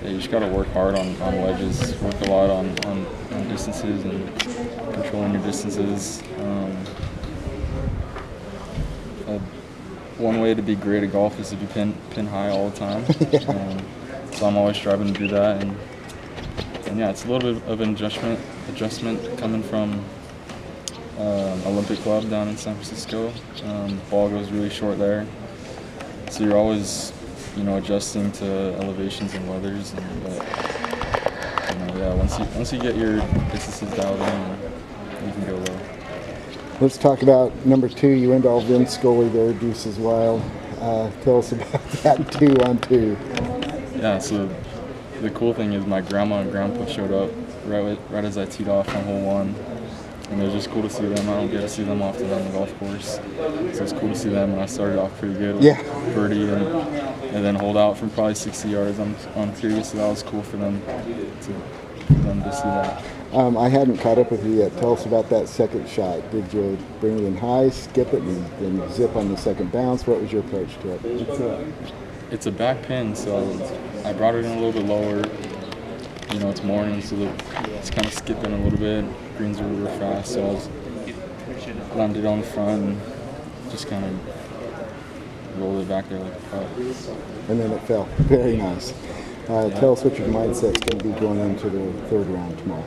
yeah, you just got to work hard on wedges, work a lot on distances and controlling your distances. One way to be great at golf is to be pin high all the time. So I'm always striving to do that, and yeah, it's a little bit of an adjustment coming from Olympic Club down in San Francisco. The ball goes really short there, so you're always, adjusting to elevations and weathers. But once you get your distances dialed in, you can go well. Let's talk about number 2. You involved in Scully there, Deuces Wild. Tell us about that 2-on-2. Yeah, so the cool thing is my grandma and grandpa showed up right as I teed off on hole 1. And it was just cool to see them. I don't get to see them often on the golf course. So it's cool to see them, and I started off pretty good with birdie and then hold out from probably 60 yards on tee, so that was cool for them to see that. I hadn't caught up with you yet. Tell us about that second shot. Did you bring it in high, skip it, and then zip on the second bounce? What was your approach to it? It's a back pin, so I brought it in a little bit lower. It's morning, so it's kind of skipping a little bit. Greens are really fast, so I landed on the front and just kind of rolled it back there like a putt. And then it fell. Very nice. Tell us what your mindset's going to be going into the third round tomorrow.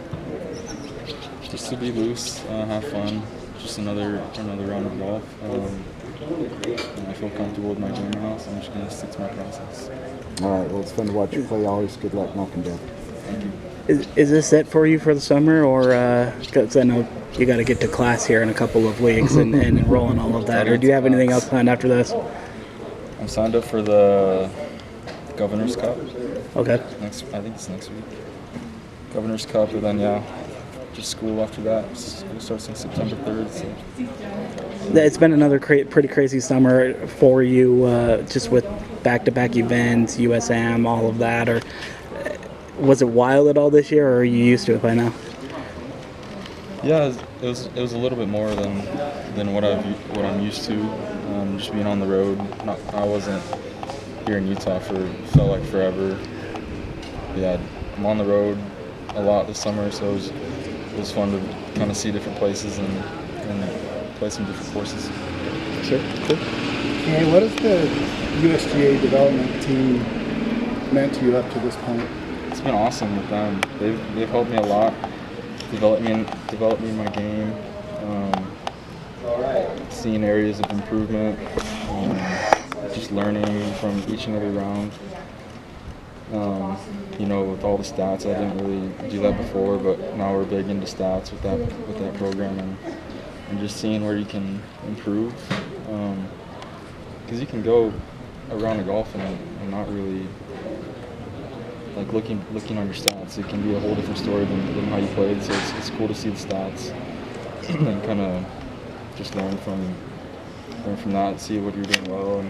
Just to be loose, have fun, just another round of golf. I feel comfortable with my game now, so I'm just going to stick to my process. All right, well, it's fun to watch you play. Always good luck knocking down. Thank you. Is this it for you for the summer, or because I know you got to get to class here in a couple of weeks and enroll in all of that, or do you have anything else planned after this? I'm signed up for the Governor's Cup. Okay. I think it's next week. Governor's Cup, and then just school after that. School starts on September 3rd. So. It's been another pretty crazy summer for you, just with back-to-back events, USM, all of that. Or was it wild at all this year, or are you used to it by now? Yeah, it was a little bit more than what I'm used to. Just being on the road. I wasn't here in Utah felt like forever. Yeah, I'm on the road a lot this summer, so it was fun to kind of see different places and play some different courses. Sure. Cool. Hey, what has the USGA development team meant to you up to this point? It's been awesome with them. They've helped me a lot, develop me in my game, seeing areas of improvement, just learning from each and every round. With all the stats, I didn't really do that before, but now we're big into stats with that program, and just seeing where you can improve. Because you can go around a golf and not really like looking on your stats. It can be a whole different story than how you played. So it's cool to see the stats and kind of just learn from that, see what you're doing well.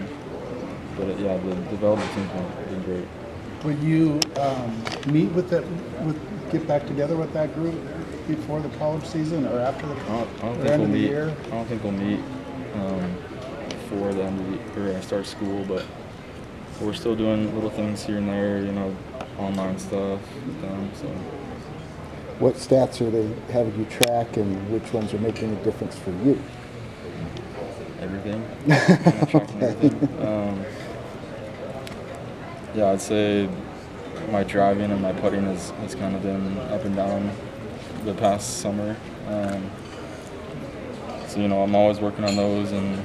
But the development team's been great. Would you get back together with that group before the college season or after the end of the year? I don't think we'll meet before the end of the year. I start school, but we're still doing little things here and there, online stuff with them. So. What stats are they having you track, and which ones are making a difference for you? Everything. Tracking everything. I'd say my driving and my putting has kind of been up and down the past summer. So I'm always working on those, and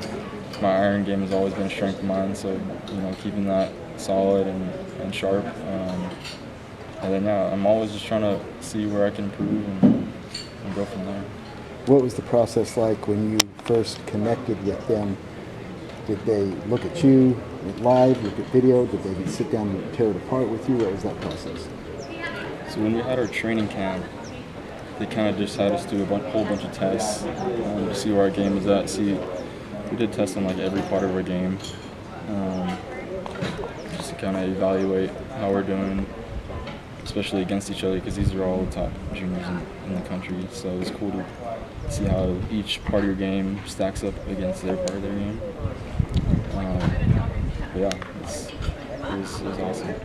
my iron game has always been a strength of mine. So keeping that solid and sharp. And then I'm always just trying to see where I can improve and go from there. What was the process like when you first connected with them? Did they look at you live, look at video? Did they sit down and tear it apart with you? What was that process? So when we had our training camp, they kind of just had us do a whole bunch of tests to see where our game was at. We did tests on like every part of our game, just to kind of evaluate how we're doing, especially against each other, because these are all the top juniors in the country. So it was cool to see how each part of your game stacks up against their part of their game. It was awesome.